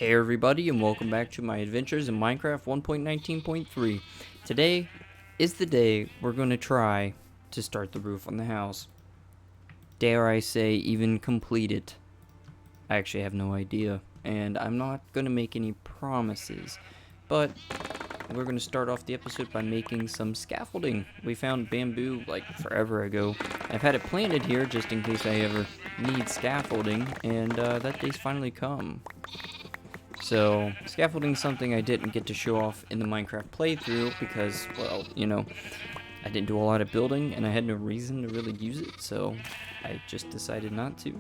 Hey everybody, and welcome back to my adventures in Minecraft 1.19.3. Today is the day we're going to try to start the roof on the house. Dare I say, even complete it. I actually have no idea, and I'm not going to make any promises. But we're going to start off the episode by making some scaffolding. We found bamboo like forever ago. I've had it planted here just in case I ever need scaffolding, and that day's finally come. So, scaffolding is something I didn't get to show off in the Minecraft playthrough because, well, I didn't do a lot of building and I had no reason to really use it, so I just decided not to.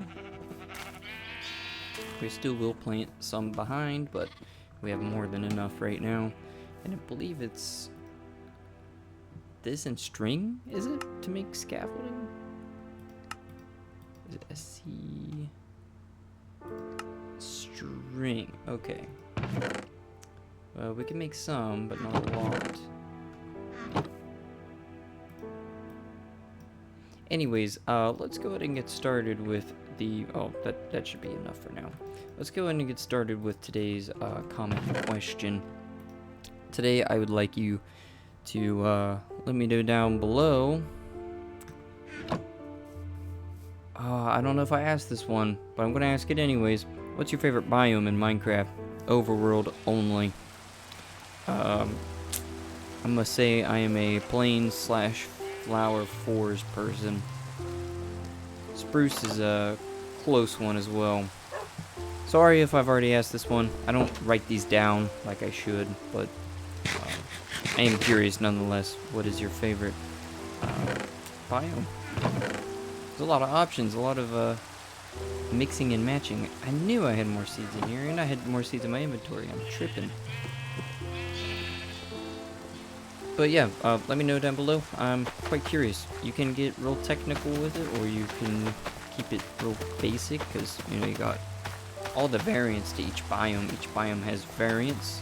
We still will plant some behind, but we have more than enough right now. And I believe it's this and string, is it, to make scaffolding? Is it SC? String, okay. Well, we can make some, but not a lot. Anyways, let's go ahead and get started with the... Oh, that should be enough for now. Let's go ahead and get started with today's comment question. Today, I would like you to let me know down below. I don't know if I asked this one, but I'm going to ask it anyways. What's your favorite biome in Minecraft? Overworld only. I must say I am a plain/flower forest person. Spruce is a close one as well. Sorry if I've already asked this one. I don't write these down like I should, but I am curious nonetheless. What is your favorite biome? There's a lot of options, a lot of mixing and matching. I knew I had more seeds in here, and I had more seeds in my inventory. I'm tripping. But yeah, let me know down below. I'm quite curious. You can get real technical with it, or you can keep it real basic, because, you got all the variants to each biome. Each biome has variants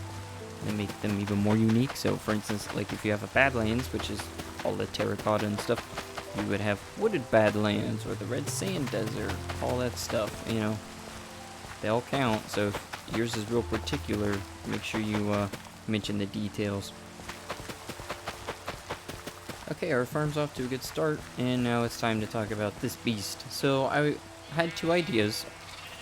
that make them even more unique. So, for instance, like if you have a Badlands, which is all the terracotta and stuff, you would have wooded Badlands or the red sand desert, all that stuff, they all count. So if yours is real particular, make sure you mention the details. Okay, our farm's off to a good start, and now it's time to talk about this beast. So I had two ideas.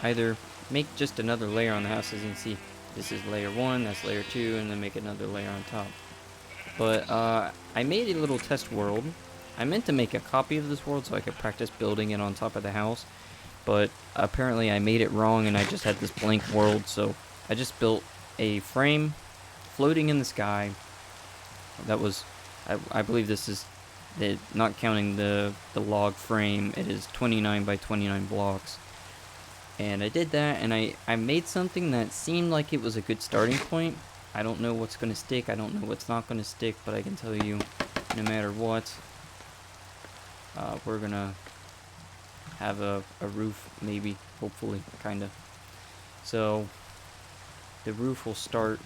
Either make just another layer on the house, as you can see, this is layer 1, that's layer 2, and then make another layer on top. But I made a little test world. I meant to make a copy of this world so I could practice building it on top of the house, but apparently I made it wrong and I just had this blank world, so I just built a frame floating in the sky. That was, I believe this is, not counting the log frame, it is 29 by 29 blocks. And I did that, and I made something that seemed like it was a good starting point. I don't know what's going to stick, I don't know what's not going to stick, but I can tell you, no matter what, we're gonna have a roof, maybe, hopefully, kinda. So, the roof will start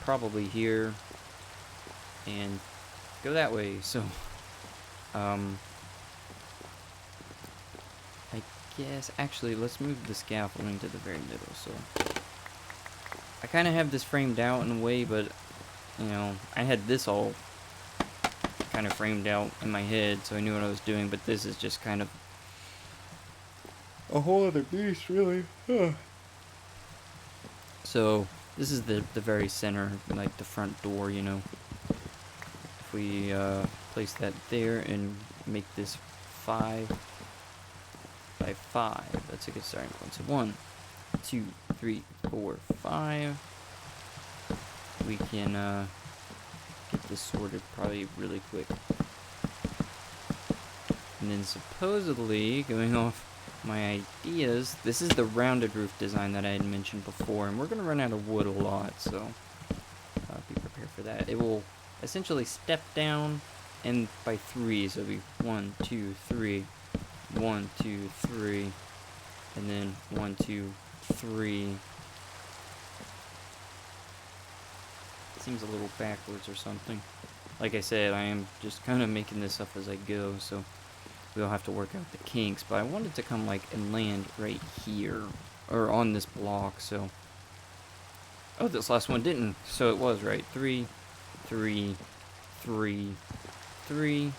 probably here and go that way. So, I guess, actually, let's move the scaffolding to the very middle. So, I kind of have this framed out in a way, but, I had this all kind of framed out in my head, so I knew what I was doing, but this is just kind of a whole other beast, really. So this is the very center, like the front door, If we place that there and make this 5 by 5, that's a good starting point. So 1, 2, 3, 4, 5. We can get this sorted probably really quick. And then supposedly, going off my ideas, this is the rounded roof design that I had mentioned before, and we're going to run out of wood a lot, so be prepared for that. It will essentially step down and by 3, so it'll be 1, 2, 3, 1, 2, 3, and then 1, 2, 3. Seems a little backwards or something. Like I said, I am just kind of making this up as I go, so we'll have to work out the kinks. But I wanted to come and land right here, or on this block, so Oh, this last one didn't. So it was right. 3, 3, 3, 3,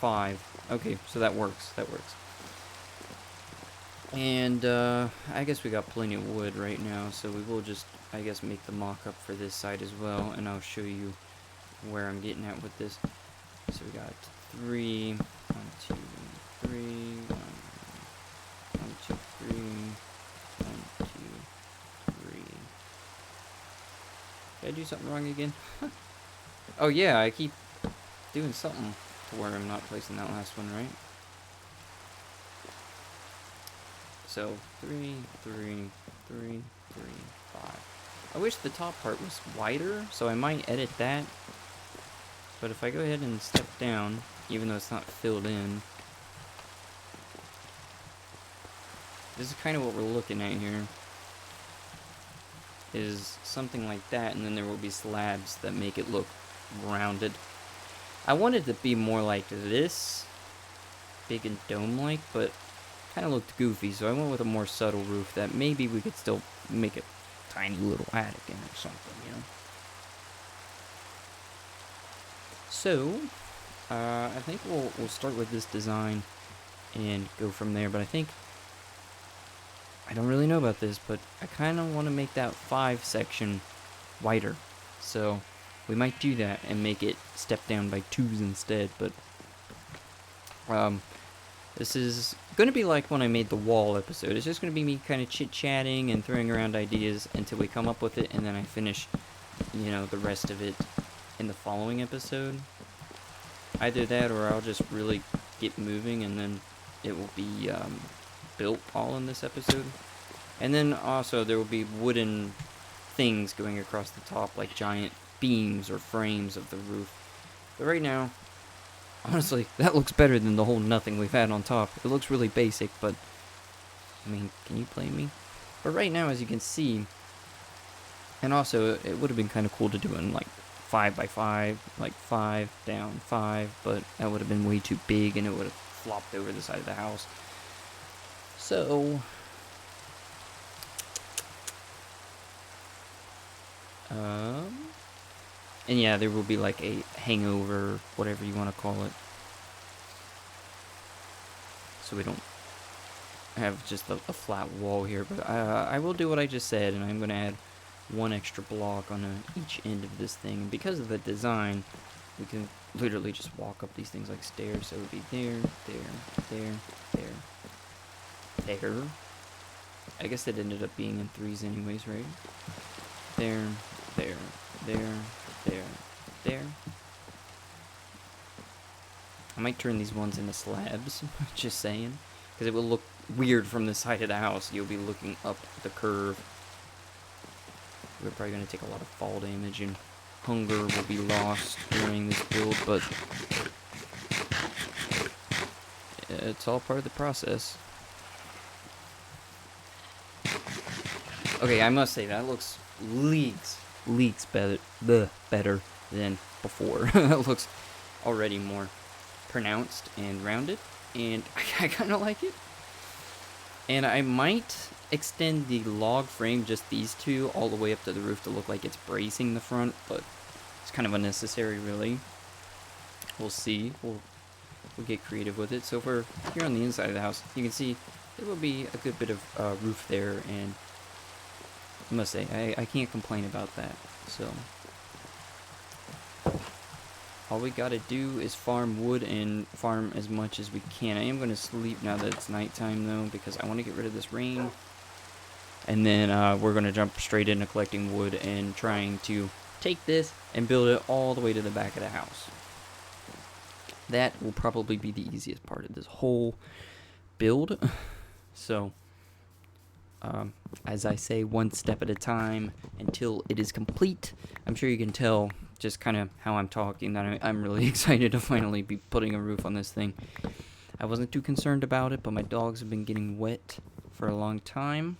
5. Okay, so that works. That works. And I guess we got plenty of wood right now, so we will just, I guess, make the mock-up for this side as well, and I'll show you where I'm getting at with this. So we got 3, 1, 2, 3, 1, 2, 3, 1, 2, 3. Did I do something wrong again? Oh yeah, I keep doing something to where I'm not placing that last one right. So 3, 3, 3, 3, 5. I wish the top part was wider, so I might edit that. But if I go ahead and step down, even though it's not filled in, this is kind of what we're looking at here. Is something like that, and then there will be slabs that make it look rounded. I wanted it to be more like this, big and dome-like, but kind of looked goofy, so I went with a more subtle roof that maybe we could still make a tiny little attic in or something, you know. So, I think we'll start with this design and go from there, but I don't really know about this, but I kind of want to make that 5 section wider. So we might do that and make it step down by 2s instead, but this is going to be like when I made the wall episode. It's just going to be me kind of chit-chatting and throwing around ideas until we come up with it, and then I finish, you know, the rest of it in the following episode. Either that, or I'll just really get moving, and then it will be built all in this episode. And then also there will be wooden things going across the top, like giant beams or frames of the roof. But right now, honestly, that looks better than the whole nothing we've had on top. It looks really basic, but I mean, can you blame me? But right now, as you can see, and also it would have been kind of cool to do it in like 5 by 5, like 5 down 5, but that would have been way too big and it would have flopped over the side of the house. So and yeah, there will be like a hangover, whatever you want to call it, so we don't have just a flat wall here. But I will do what I just said, and I'm going to add 1 extra block on each end of this thing. And because of the design, we can literally just walk up these things like stairs. So it would be there, there, there, there, there. I guess it ended up being in 3s anyways, right? There, there, there, there, there. I might turn these ones into slabs, just saying, because it will look weird from the side of the house. You'll be looking up the curve. We're probably going to take a lot of fall damage, and hunger will be lost during this build, but it's all part of the process. Okay, I must say that looks leagues better than before. It looks already more pronounced and rounded, and I kind of like it. And I might extend the log frame, just these two, all the way up to the roof to look like it's bracing the front, but it's kind of unnecessary, really. We'll see. We'll get creative with it. So if we're here on the inside of the house, you can see there will be a good bit of roof there, and I must say, I can't complain about that. So all we gotta do is farm wood and farm as much as we can. I am gonna sleep now that it's nighttime though, because I want to get rid of this rain. And then we're gonna jump straight into collecting wood and trying to take this and build it all the way to the back of the house. That will probably be the easiest part of this whole build. So as I say, 1 step at a time until it is complete. I'm sure you can tell just kind of how I'm talking that I'm really excited to finally be putting a roof on this thing. I wasn't too concerned about it, but my dogs have been getting wet for a long time,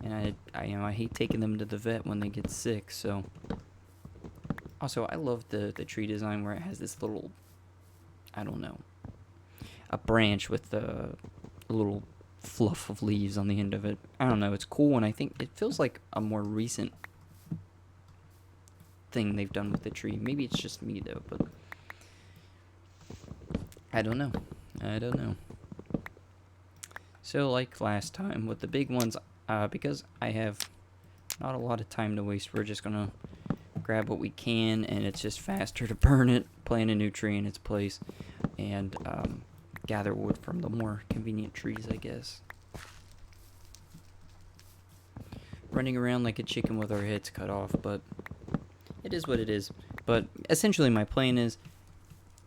and I hate taking them to the vet when they get sick. So also, I love the tree design where it has this little, I don't know, a branch with a little fluff of leaves on the end of it. I don't know, it's cool, and I think it feels like a more recent thing they've done with the tree. Maybe it's just me though, but I don't know. I don't know. So like last time with the big ones, because I have not a lot of time to waste, we're just gonna grab what we can, and it's just faster to burn it, plant a new tree in its place, and gather wood from the more convenient trees, I guess. Running around like a chicken with our heads cut off, but it is what it is. But essentially my plan is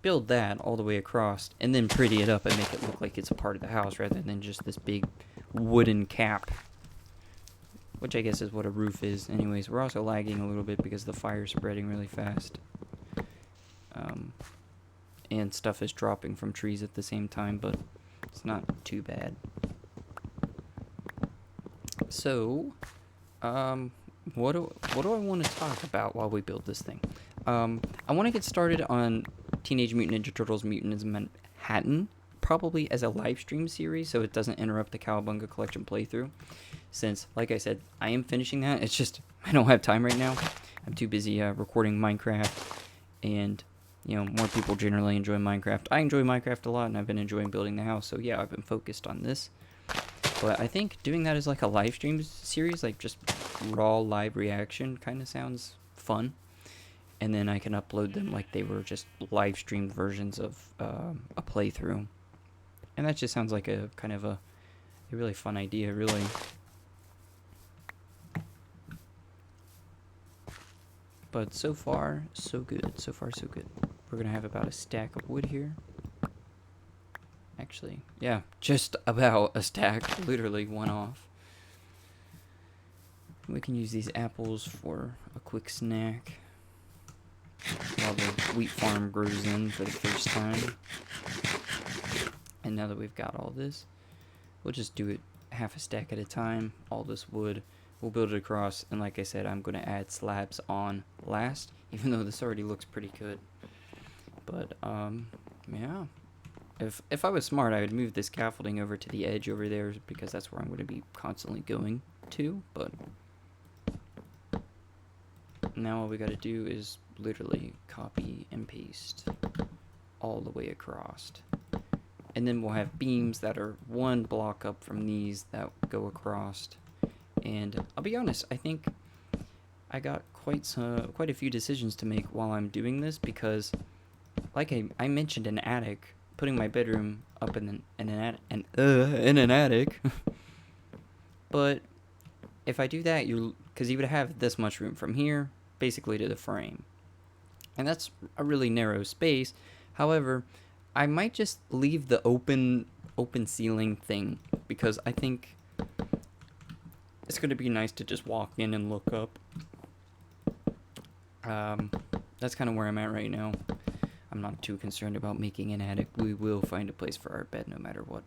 build that all the way across and then pretty it up and make it look like it's a part of the house rather than just this big wooden cap, which I guess is what a roof is. Anyways, we're also lagging a little bit because the fire's spreading really fast, and stuff is dropping from trees at the same time, but it's not too bad. So what do I want to talk about while we build this thing? I want to get started on Teenage Mutant Ninja Turtles Mutants in Manhattan, probably as a live stream series, so it doesn't interrupt the Cowabunga Collection playthrough. Since, like I said, I am finishing that. It's just I don't have time right now. I'm too busy recording Minecraft, and more people generally enjoy Minecraft. I enjoy Minecraft a lot, and I've been enjoying building the house. So yeah, I've been focused on this. But I think doing that as like a live stream series, like just raw live reaction, kind of sounds fun. And then I can upload them like they were just live streamed versions of a playthrough. And that just sounds like a kind of a really fun idea, really. But so far, so good. So far, so good. We're going to have about a stack of wood here. Actually, yeah, just about a stack, literally one off. We can use these apples for a quick snack while the wheat farm grows in for the first time. And now that we've got all this, we'll just do it half a stack at a time. All this wood, we'll build it across, and like I said, I'm going to add slabs on last, even though this already looks pretty good. But, yeah. If I was smart, I would move this scaffolding over to the edge over there, because that's where I'm going to be constantly going to, but now all we got to do is literally copy and paste all the way across. And then we'll have beams that are one block up from these that go across. And I'll be honest, I think I got quite a few decisions to make while I'm doing this, because like I mentioned an attic, putting my bedroom up in an attic. But if I do that, because you would have this much room from here basically to the frame, and that's a really narrow space. However, I might just leave the open ceiling thing, because I think it's going to be nice to just walk in and look up. That's kind of where I'm at right now. I'm not too concerned about making an attic. We will find a place for our bed no matter what.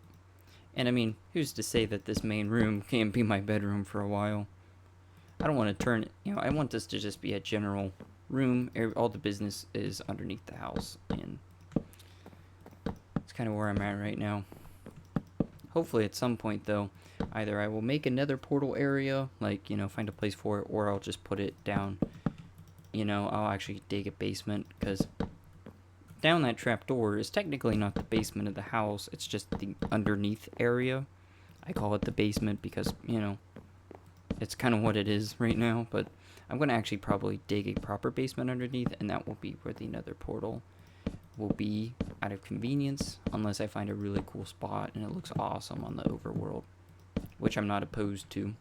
And I mean, who's to say that this main room can't be my bedroom for a while? I don't want to turn it, I want this to just be a general room. All the business is underneath the house, and it's kind of where I'm at right now. Hopefully at some point though, either I will make another portal area, like, find a place for it, or I'll just put it down. I'll actually dig a basement, because down that trap door is technically not the basement of the house, it's just the underneath area. I call it the basement because, it's kind of what it is right now, but I'm going to actually probably dig a proper basement underneath, and that will be where the nether portal will be, out of convenience, unless I find a really cool spot and it looks awesome on the overworld, which I'm not opposed to.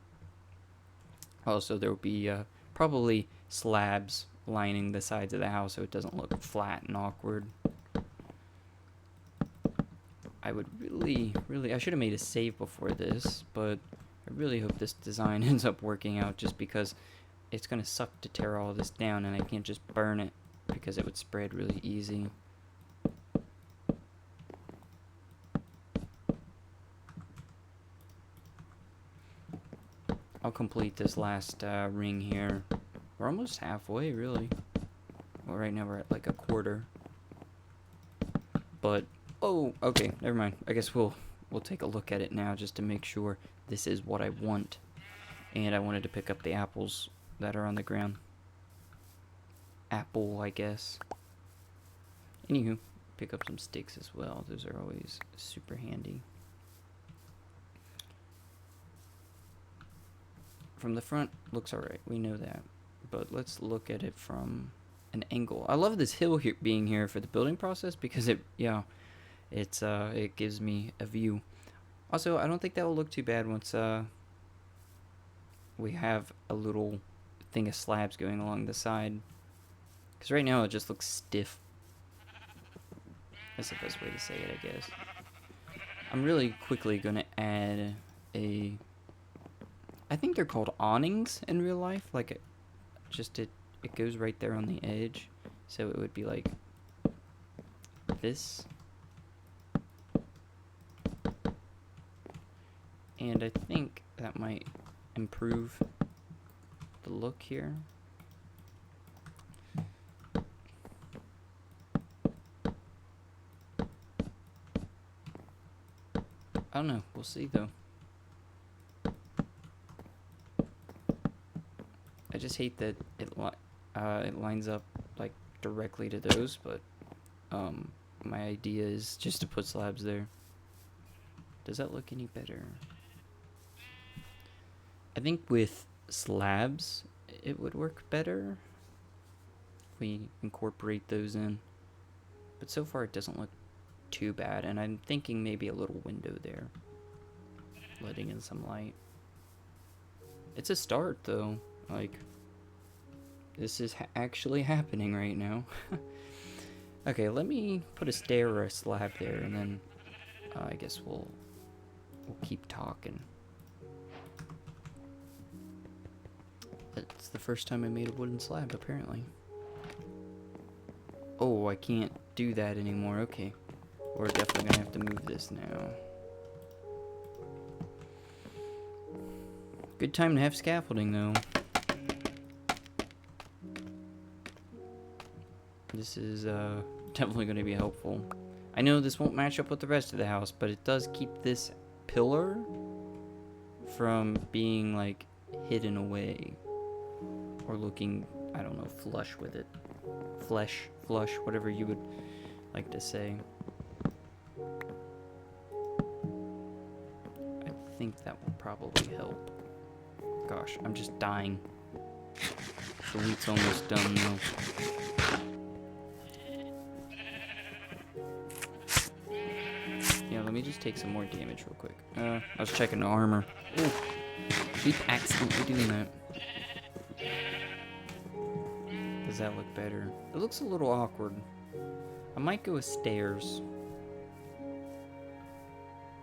Also, there will be probably slabs lining the sides of the house so it doesn't look flat and awkward. I would really, I should have made a save before this, but I really hope this design ends up working out, just because it's going to suck to tear all this down, and I can't just burn it because it would spread really easy. I'll complete this last ring here. We're almost halfway, really. Well, right now we're at like a quarter. But, oh, okay, never mind. I guess we'll take a look at it now just to make sure this is what I want. And I wanted to pick up the apples that are on the ground. apple, I guess. Anywho, pick up some sticks as well. Those are always super handy. From the front, looks alright. We know that. But let's look at it from an angle. I love this hill here being here for the building process because it gives me a view. Also, I don't think that will look too bad once we have a little thing of slabs going along the side. Because right now it just looks stiff. That's the best way to say it, I guess. I'm really quickly going to add I think they're called awnings in real life. Like, it goes right there on the edge. So it would be like this. And I think that might improve the look here. I don't know. We'll see, though. I just hate that it lines up like directly to those, but my idea is just to put slabs there. Does that look any better? I think with slabs it would work better if we incorporate those in, but so far it doesn't look too bad, and I'm thinking maybe a little window there, letting in some light. It's a start, though. Like, this is actually happening right now. Okay, let me put a stair or a slab there, and then I guess we'll keep talking. It's the first time I made a wooden slab, apparently. Oh, I can't do that anymore. Okay, we're definitely gonna have to move this now. Good time to have scaffolding, though. This is definitely going to be helpful. I know this won't match up with the rest of the house, but it does keep this pillar from being like hidden away or looking, I don't know, flush with it. Flush, whatever you would like to say. I think that will probably help. Gosh, I'm just dying. The wheat's almost done, though. Yeah, let me just take some more damage real quick. I was checking the armor. Ooh, keep accidentally doing that. Does that look better? It looks a little awkward. I might go with stairs.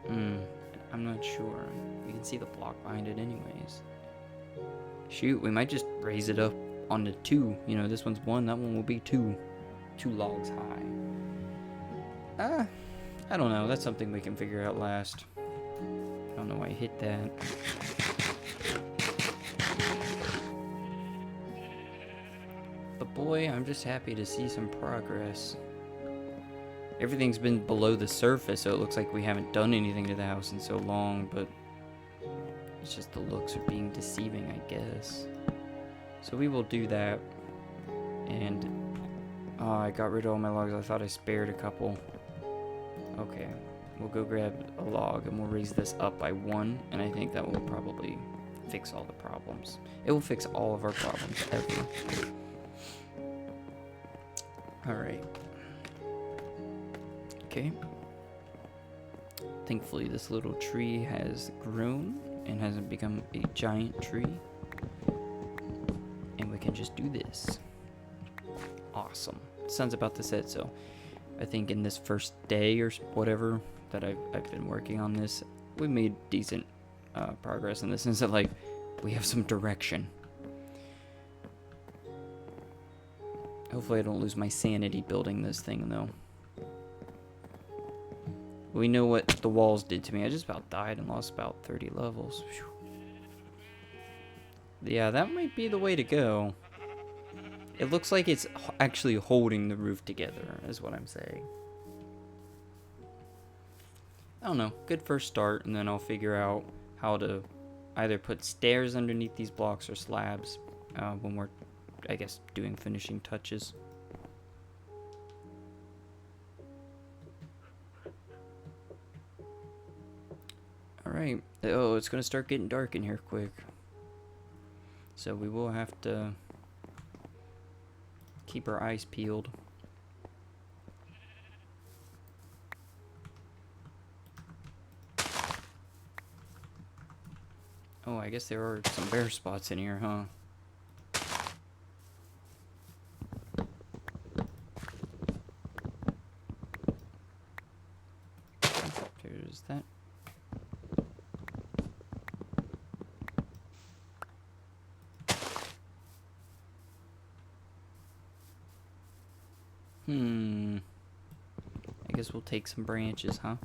I'm not sure. You can see the block behind it anyways. Shoot, we might just raise it up onto 2. You know, this one's 1, that one will be 2. 2 logs high. I don't know. That's something we can figure out last. I don't know why I hit that. But boy, I'm just happy to see some progress. Everything's been below the surface, so it looks like we haven't done anything to the house in so long, but it's just the looks are being deceiving, I guess. So we will do that. And I got rid of all my logs. I thought I spared a couple. Okay, we'll go grab a log and we'll raise this up by 1, and I think that will probably fix all the problems. It will fix all of our problems ever. Alright. Okay. Thankfully this little tree has grown and hasn't become a giant tree. And we can just do this. Awesome. Sun's about to set, so I think in this first day or whatever that I've been working on this, we made decent progress in the sense that, like, we have some direction. Hopefully I don't lose my sanity building this thing, though. We know what the walls did to me. I just about died and lost about 30 levels. Whew. Yeah, that might be the way to go. It looks like it's actually holding the roof together, is what I'm saying. I don't know. Good first start, and then I'll figure out how to either put stairs underneath these blocks or slabs when we're I guess, doing finishing touches. Alright. Oh, it's gonna start getting dark in here quick. So we will have to keep our eyes peeled. Oh, I guess there are some bare spots in here, huh? There's that. I guess we'll take some branches, huh?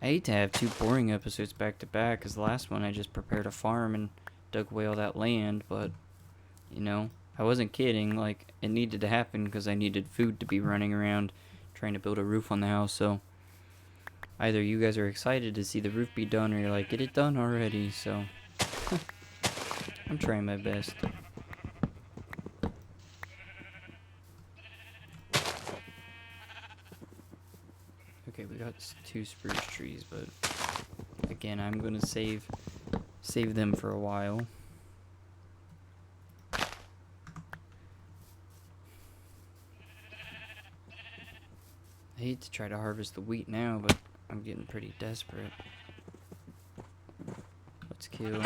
I hate to have two boring episodes back to back, because the last one I just prepared a farm and dug away all that land, but, you know, I wasn't kidding. Like, it needed to happen because I needed food to be running around trying to build a roof on the house, so either you guys are excited to see the roof be done, or you're like, get it done already, so I'm trying my best. Okay, we got 2 spruce trees, but again, I'm gonna save them for a while. I hate to try to harvest the wheat now, but I'm getting pretty desperate. Let's kill.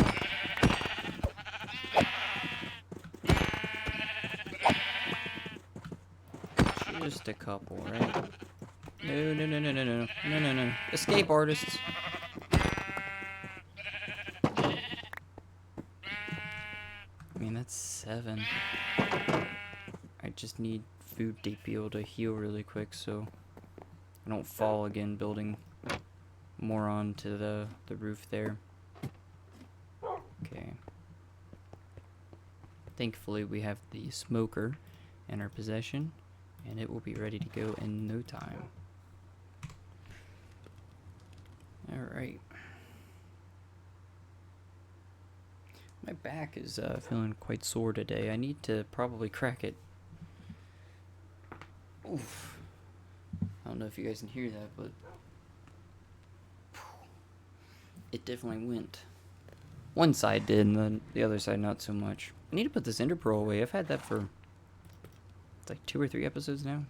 Just a couple, right? No, no, no, no, no, no, no, no, no. Escape artists. I mean, that's 7. I just need food to be able to heal really quick so I don't fall again building more onto the roof there. Okay. Thankfully, we have the smoker in our possession, and it will be ready to go in no time. Alright. My back is feeling quite sore today. I need to probably crack it. Oof. I don't know if you guys can hear that, but it definitely went. One side did, and then the other side not so much. I need to put this ender pearl away. I've had that for like 2 or 3 episodes now.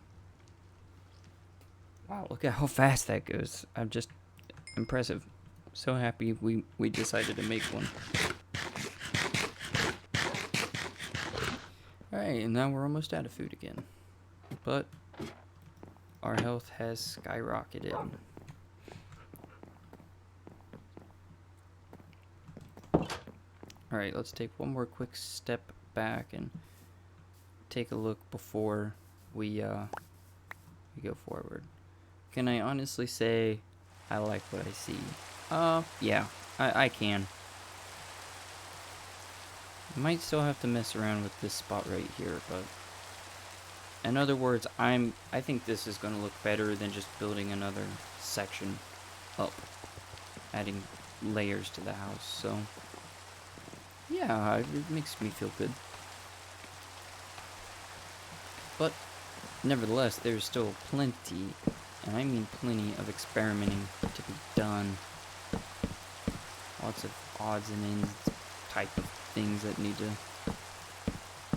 Wow, look at how fast that goes. I'm just impressive. So happy we decided to make one. Alright, and now we're almost out of food again. But our health has skyrocketed. Alright, let's take one more quick step back and take a look before we go forward. Can I honestly say I like what I see? Yeah, I can. Might still have to mess around with this spot right here, but in other words, I think this is going to look better than just building another section up, adding layers to the house. So yeah, it makes me feel good. But nevertheless, there's still plenty, and I mean plenty, of experimenting to be done. Lots of odds and ends type of things that need to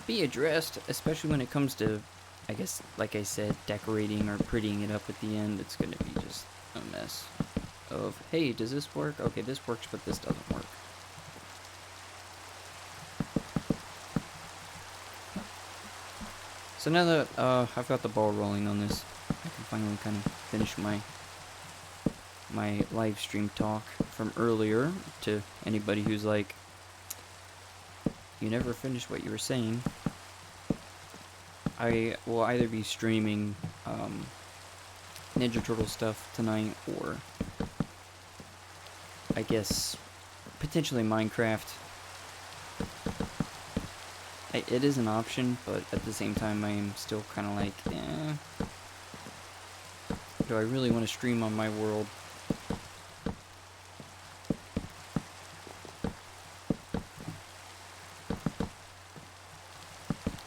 be addressed, especially when it comes to, I guess, like I said, decorating or prettying it up at the end. It's going to be just a mess of, hey, does this work? Okay, this works, but this doesn't work. So now that I've got the ball rolling on this, I can finally kind of finish my live stream talk from earlier to anybody who's like, you never finished what you were saying. I will either be streaming Ninja Turtle stuff tonight, or I guess potentially Minecraft. It is an option, but at the same time I am still kind of like, do I really want to stream on my world?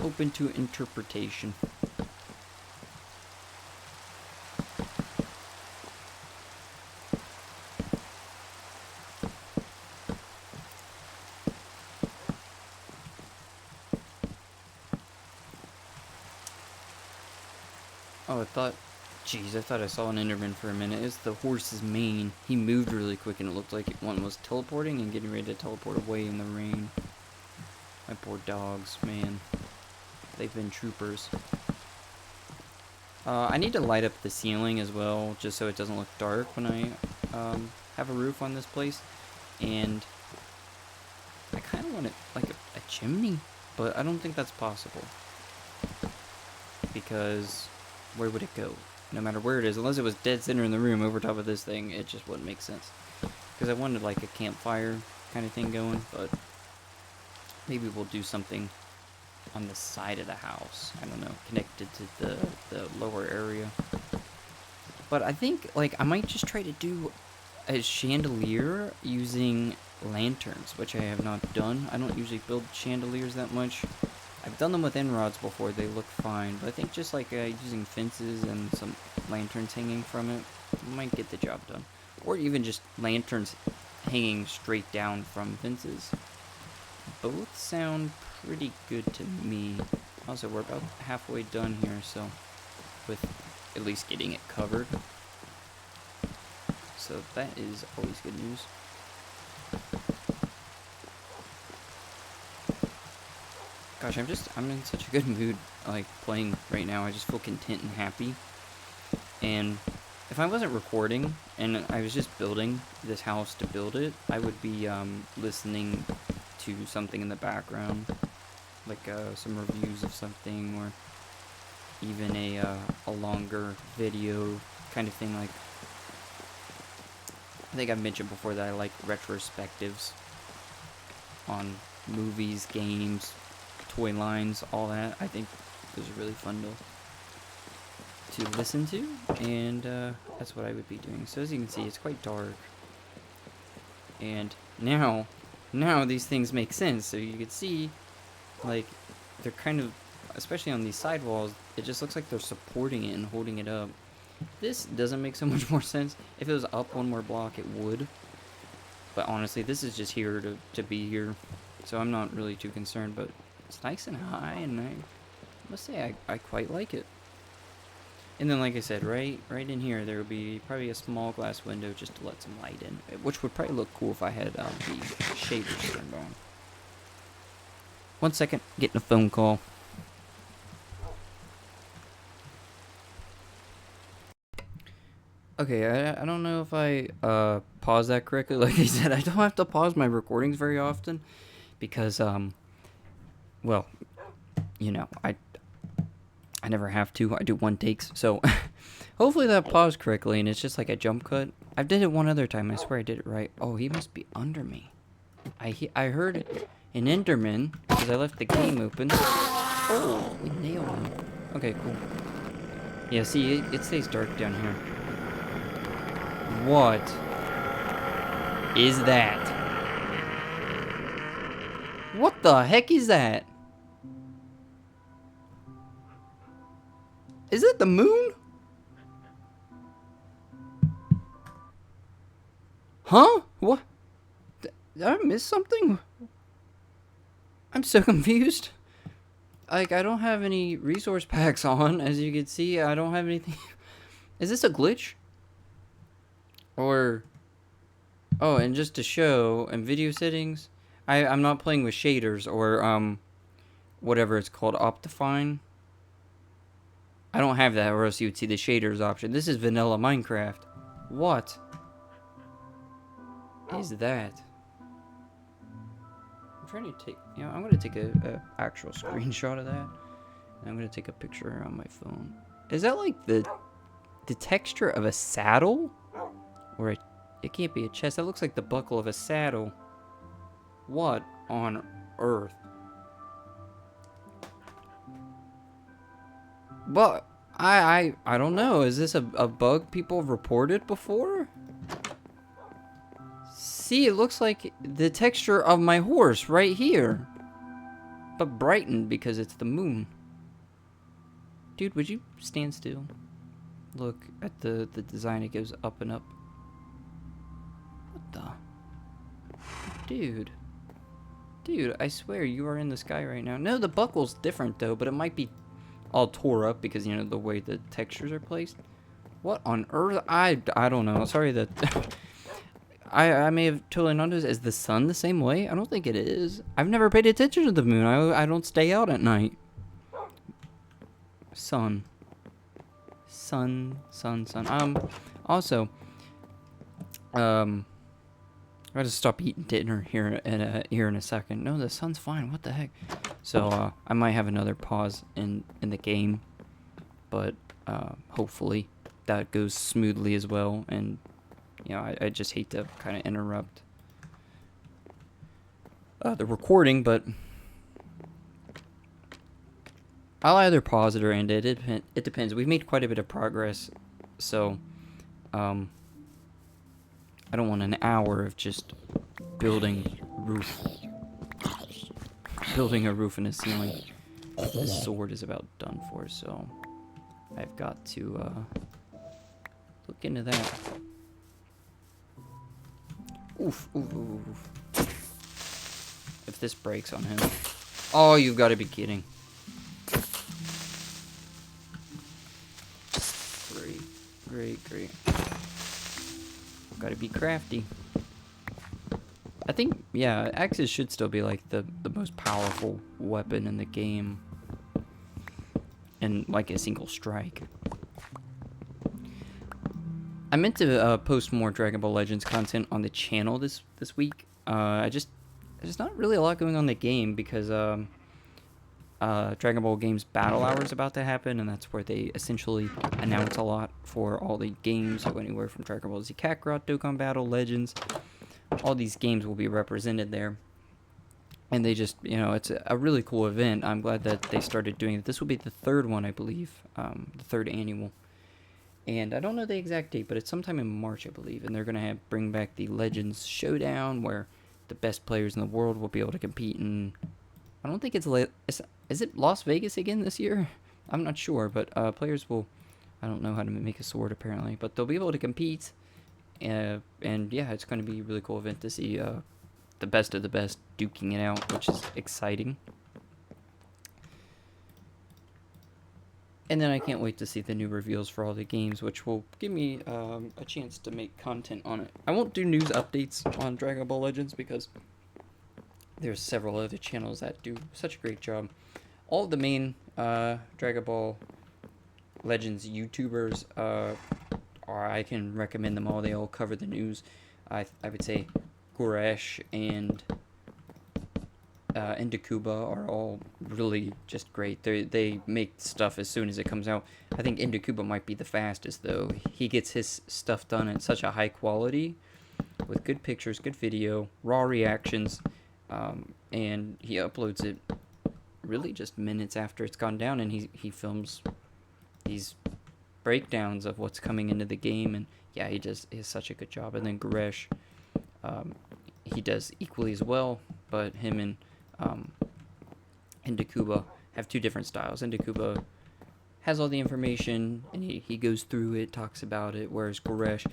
open to interpretation. Oh, jeez, I thought I saw an Enderman for a minute. It's the horse's mane. He moved really quick and it looked like one was teleporting and getting ready to teleport away in the rain. My poor dogs, man. They've been troopers. I need to light up the ceiling as well, just so it doesn't look dark when I have a roof on this place. And I kind of want it like a chimney, but I don't think that's possible. Because where would it go? No matter where it is, unless it was dead center in the room over top of this thing, it just wouldn't make sense. Because I wanted like a campfire kind of thing going, but maybe we'll do something on the side of the house. I don't know, connected to the lower area. But I think like I might just try to do a chandelier using lanterns, which I have not done. I don't usually build chandeliers that much. I've done them with end rods before, they look fine, but I think just like using fences and some lanterns hanging from it might get the job done. Or even just lanterns hanging straight down from fences. Both sound pretty good to me. Also, we're about halfway done here, so with at least getting it covered. So that is always good news. Gosh, I'm in such a good mood, like, playing right now. I just feel content and happy. And if I wasn't recording, and I was just building this house to build it, I would be, listening to something in the background. Like, some reviews of something, or even a longer video kind of thing. Like, I think I've mentioned before that I like retrospectives on movies, games, toy lines, all that. I think those are really fun to listen to, and that's what I would be doing. So as you can see, it's quite dark, and now these things make sense. So you can see, like, they're kind of, especially on these side walls, it just looks like they're supporting it and holding it up. This doesn't make so much more sense. If it was up one more block, it would. But honestly, this is just here to be here, so I'm not really too concerned. But it's nice and high, and I must say I quite like it. And then, like I said, right in here, there would be probably a small glass window just to let some light in, which would probably look cool if I had the shaders turned on. 1 second, getting a phone call. Okay, I don't know if I paused that correctly. Like I said, I don't have to pause my recordings very often because well, you know, I never have to. I do one takes. So hopefully that paused correctly and it's just like a jump cut. I did it one other time. I swear I did it right. Oh, he must be under me. I heard an Enderman because I left the game open. Oh, we nailed him. Okay, cool. Yeah, see, it stays dark down here. What is that? What the heck is that? Is it the moon? Huh? What? Did I miss something? I'm so confused. Like, I don't have any resource packs on, as you can see. I don't have anything. Is this a glitch? Or... Oh, and just to show, in video settings, I'm not playing with shaders or, whatever it's called, Optifine. I don't have that, or else you would see the shaders option. This is vanilla Minecraft. What is that? I'm trying to take, you know, I'm going to take a actual screenshot of that. And I'm going to take a picture on my phone. Is that like the texture of a saddle? Or it can't be a chest. That looks like the buckle of a saddle. What on earth? But I don't know. Is this a bug people have reported before? See, it looks like the texture of my horse right here. but brightened because it's the moon. Dude, would you stand still? Look at the design. It goes up and up. What the? Dude. Dude, I swear you are in the sky right now. No, the buckle's different though, but it might be all tore up because, you know, the way the textures are placed. What on earth? I don't know. Sorry that... I may have totally noticed. Is the sun the same way? I don't think it is. I've never paid attention to the moon. I don't stay out at night. Sun. Also, I gotta stop eating dinner here in a second. No, the sun's fine. What the heck? So, I might have another pause in the game, but, hopefully that goes smoothly as well, and, you know, I just hate to kind of interrupt the recording, but I'll either pause it or end it. It depends. We've made quite a bit of progress, so I don't want an hour of just building a roof and a ceiling. The sword is about done for, so I've got to look into that. Oof. If this breaks on him. Oh, you've got to be kidding. Great. Gotta be crafty. I think, yeah, axes should still be like the most powerful weapon in the game. And like a single strike. I meant to post more Dragon Ball Legends content on the channel this week. There's not really a lot going on in the game because Dragon Ball Games Battle Hour is about to happen, and that's where they essentially announce a lot for all the games. So anywhere from Dragon Ball Z Kakarot, Dokkan Battle, Legends, all these games will be represented there. And they just, you know, it's a really cool event. I'm glad that they started doing it. This will be the third one, I believe, the third annual. And I don't know the exact date, but it's sometime in March, I believe. And they're going to bring back the Legends Showdown, where the best players in the world will be able to compete in... I don't think it's... Is it Las Vegas again this year? I'm not sure, but players will... I don't know how to make a sword, apparently. But they'll be able to compete. And yeah, it's going to be a really cool event to see the best of the best duking it out, which is exciting. And then I can't wait to see the new reveals for all the games, which will give me a chance to make content on it. I won't do news updates on Dragon Ball Legends because there's several other channels that do such a great job. All of the main Dragon Ball Legends YouTubers I can recommend them all. They all cover the news. I would say Goresh and Indikuba are all really just great. They make stuff as soon as it comes out. I think Indikuba might be the fastest, though. He gets his stuff done at such a high quality, with good pictures, good video, raw reactions, and he uploads it really just minutes after it's gone down, and he films these breakdowns of what's coming into the game, and yeah, he does such a good job. And then Goresh, he does equally as well, but him and Indikuba have two different styles. Indikuba has all the information, and he goes through it, talks about it, whereas Goresh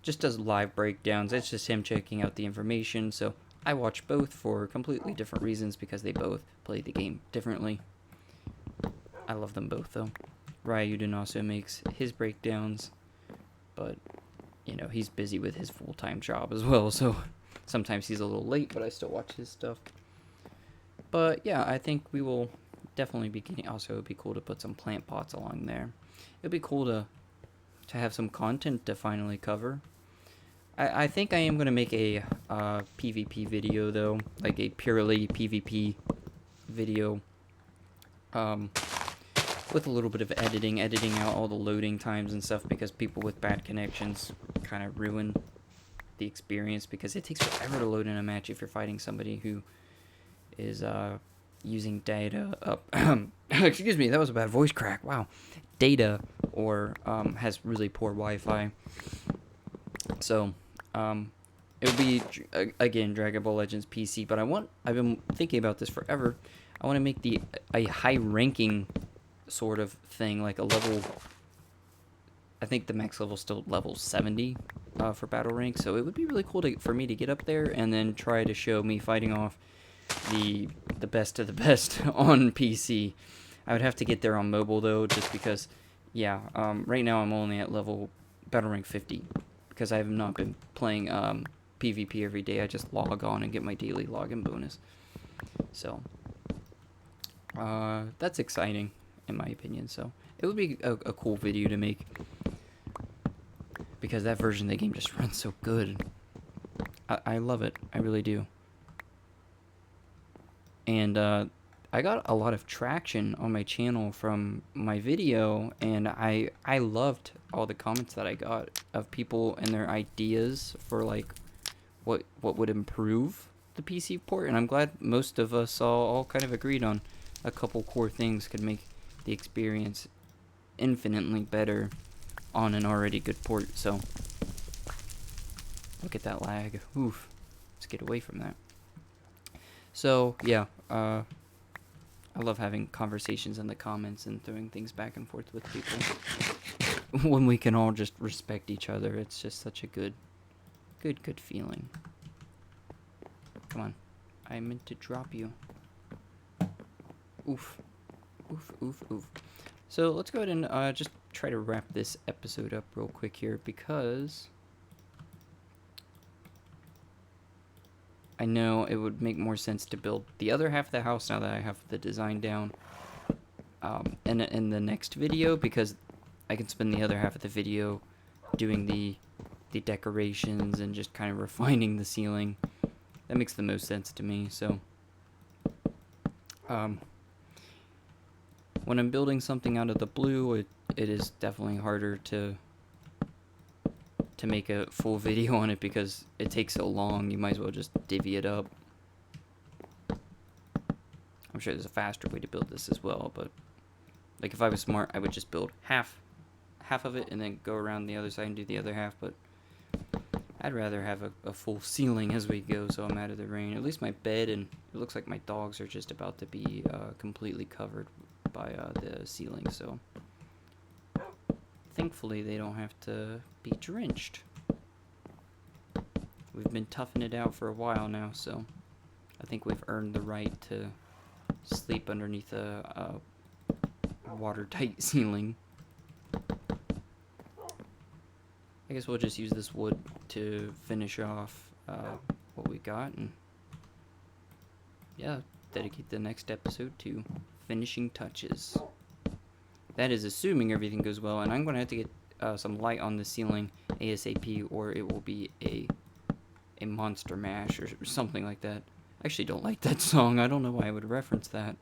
just does live breakdowns. It's just him checking out the information. So I watch both for completely different reasons because they both play the game differently. I love them both, though. Ryuden also makes his breakdowns, but, you know, he's busy with his full-time job as well, so sometimes he's a little late, but I still watch his stuff. But, yeah, I think we will definitely be getting... Also, it would be cool to put some plant pots along there. It would be cool to have some content to finally cover. I think I am going to make a PvP video, though, like a purely PvP video, with a little bit of editing out all the loading times and stuff, because people with bad connections kind of ruin the experience, because it takes forever to load in a match if you're fighting somebody who is using data up excuse me, that was a bad voice crack, wow, data, or has really poor Wi-Fi. So It'll be again Dragon Ball Legends PC, but I've been thinking about this forever. I want to make a high ranking sort of thing, like a level. I think the max level is still level 70 for battle rank, so it would be really cool for me to get up there and then try to show me fighting off the best of the best on PC. I would have to get there on mobile though, just because, yeah. Right now I'm only at level battle rank 50 because I have not been playing PvP every day. I just log on and get my daily login bonus. So that's exciting in my opinion. So it would be a cool video to make because that version of the game just runs so good. I love it. I really do. And I got a lot of traction on my channel from my video, and I loved all the comments that I got of people and their ideas for like what would improve the PC port, and I'm glad most of us all kind of agreed on a couple core things could make the experience infinitely better on an already good port. So look at that lag. Oof. Let's get away from that. So yeah, I love having conversations in the comments and throwing things back and forth with people. When we can all just respect each other, it's just such a good feeling. Come on. I meant to drop you. Oof. Oof, oof, oof. So let's go ahead and just try to wrap this episode up real quick here, because I know it would make more sense to build the other half of the house now that I have the design down in the next video, because I can spend the other half of the video doing the decorations and just kind of refining the ceiling. That makes the most sense to me. So when I'm building something out of the blue, it is definitely harder to make a full video on it because it takes so long. You might as well just divvy it up. I'm sure there's a faster way to build this as well, but like if I was smart, I would just build half of it and then go around the other side and do the other half. But I'd rather have a full ceiling as we go, so I'm out of the rain. At least my bed, and it looks like my dogs are just about to be completely covered by the ceiling, so thankfully they don't have to be drenched. We've been toughing it out for a while now, so I think we've earned the right to sleep underneath a watertight ceiling. I guess we'll just use this wood to finish off what we got, and yeah, dedicate the next episode to finishing touches. That is assuming everything goes well, and I'm going to have to get some light on the ceiling ASAP, or it will be a monster mash or something like that. I actually don't like that song. I don't know why I would reference that.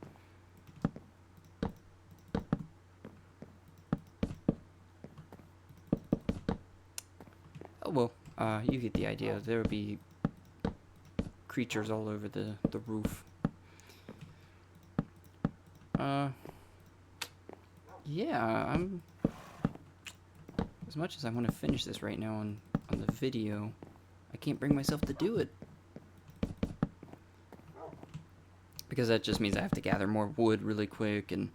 Oh well, you get the idea. There will be creatures all over the roof. Yeah, I'm... As much as I want to finish this right now on the video, I can't bring myself to do it. Because that just means I have to gather more wood really quick and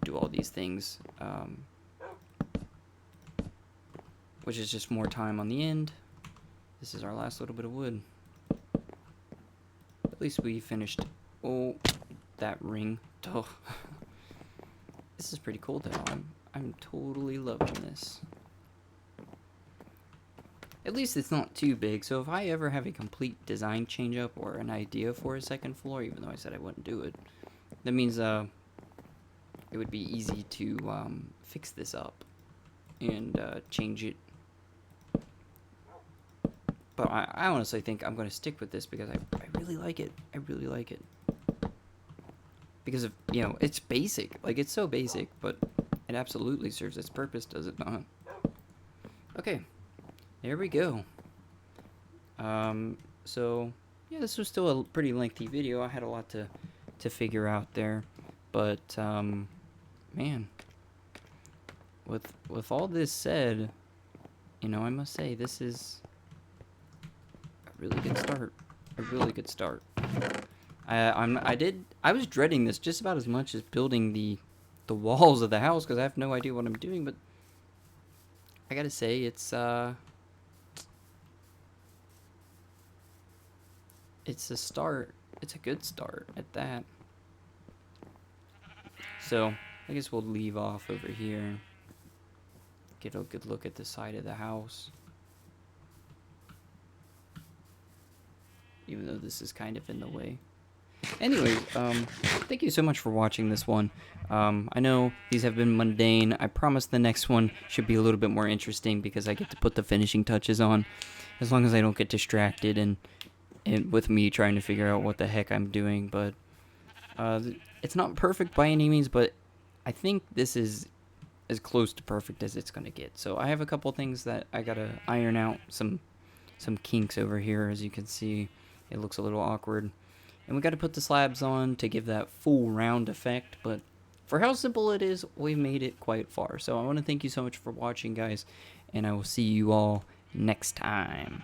do all these things. Which is just more time on the end. This is our last little bit of wood. At least we finished... Oh, that ring. Oh. This is pretty cool though. I'm totally loving this. At least it's not too big, so if I ever have a complete design change up or an idea for a second floor, even though I said I wouldn't do it, that means it would be easy to fix this up and change it. But I honestly think I'm going to stick with this because I really like it. I really like it. Because of, you know, it's basic. Like, it's so basic, but it absolutely serves its purpose, does it not? Okay. There we go. So, yeah, this was still a pretty lengthy video. I had a lot to figure out there. But, man. With all this said, you know, I must say, this is really good start. A really good start. I was dreading this just about as much as building the walls of the house because I have no idea what I'm doing, but I gotta say it's a start. It's a good start at that. So I guess we'll leave off over here. Get a good look at the side of the house. Even though this is kind of in the way. Anyway, thank you so much for watching this one. I know these have been mundane. I promise the next one should be a little bit more interesting because I get to put the finishing touches on. As long as I don't get distracted and with me trying to figure out what the heck I'm doing. But it's not perfect by any means, but I think this is as close to perfect as it's going to get. So I have a couple things that I got to iron out. Some kinks over here, as you can see. It looks a little awkward. And we got to put the slabs on to give that full round effect, but for how simple it is, we've made it quite far. So I want to thank you so much for watching, guys, and I will see you all next time.